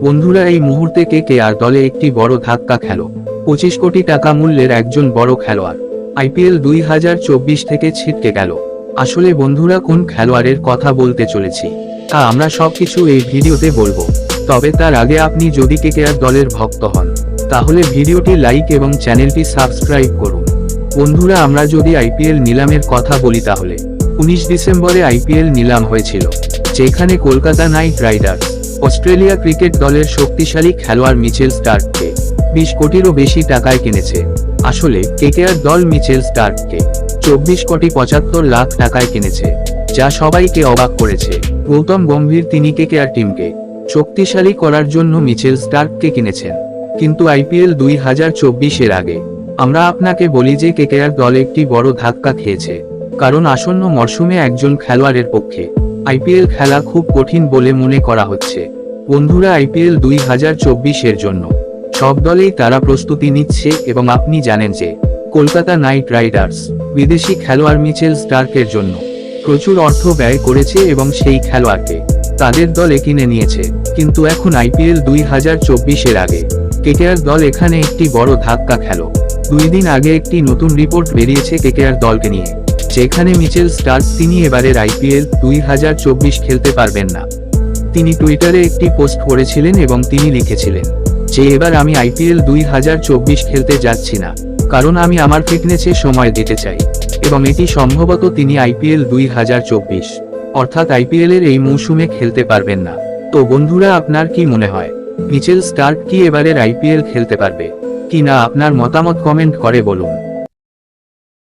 বন্ধুরা, এই মুহূর্তে কেকেআর দলে একটি বড় ধাক্কা খেল। 25 কোটি টাকা মূল্যের একজন বড় খেলোয়াড় আইপিএল 2024 থেকে ছিটকে গেল। আসলে বন্ধুরা, কোন খেলোয়াড়ের কথা বলতে চলেছি তা আমরা সবকিছু এই ভিডিওতে বলবো। তবে তার আগে আপনি যদি কেকেআর দলের ভক্ত হন তাহলে ভিডিওটি লাইক এবং চ্যানেলটি সাবস্ক্রাইব করুন। বন্ধুরা, আমরা যদি আইপিএল নিলামের কথা বলি তাহলে 19 ডিসেম্বরে আইপিএল নিলাম হয়েছিল, যেখানে Kolkata night Riders Australia cricket দলের শক্তিশালী খেলোয়াড় মিচেল স্টার্ককে 20 কোটিরও বেশি টাকায় কিনেছে। আসলে কেকেআর দল মিচেল স্টার্ককে 24 কোটি 75 লাখ টাকায় কিনেছে, যা সবাইকে অবাক করেছে। গৌতম গম্ভীর তিনি কেকেআর টিমকে শক্তিশালী করার জন্য মিচেল স্টার্ককে কিনেছেন। কিন্তু আইপিএল 2024 আগে আমরা আপনাকে বলি যে কেকেআর দল একটি বড় ধাক্কা খেয়েছে, কারণ আসন্ন মরশুমে একজন খেলোয়াড়ের পক্ষে আইপিএল খেলা খুব কঠিন বলে মনে করা হচ্ছে। বন্ধুরা, আইপিএল 2024 জন্য সব দলেই তারা প্রস্তুতি নিচ্ছে এবং আপনি জানেন যে কলকাতা নাইট রাইডার্স বিদেশি খেলোয়াড় মিচেল স্টার্কের জন্য প্রচুর অর্থ ব্যয় করেছে এবং সেই খেলোয়াড়কে তাদের দলে কিনে নিয়েছে। কিন্তু এখন আইপিএল 2024 আগে কেকেআর দল এখানে একটি বড় ধাক্কা খেল। 2 দিন আগে একটি নতুন রিপোর্ট বেরিয়েছে কেকেআর দলকে নিয়ে, যেখানে মিচেল স্টার্ক তিনি এবারের আইপিএল 2024 খেলতে পারবেন না। তিনি টুইটারে একটি পোস্ট করেছিলেন এবং তিনি লিখেছিলেন যে এবার আমি আইপিএল 2024 খেলতে যাচ্ছি না, কারণ আমি আমার ফিটনেসে সময় দিতে চাই। এবং এটি সম্ভবত তিনি আইপিএল 2024 অর্থাৎ আইপিএল এর এই মৌসুমে খেলতে পারবেন না। তো বন্ধুরা, আপনার কি মনে হয় মিচেল স্টার্ক কি এবারের আইপিএল খেলতে পারবে কি না? আপনার মতামত কমেন্ট করে বলুন।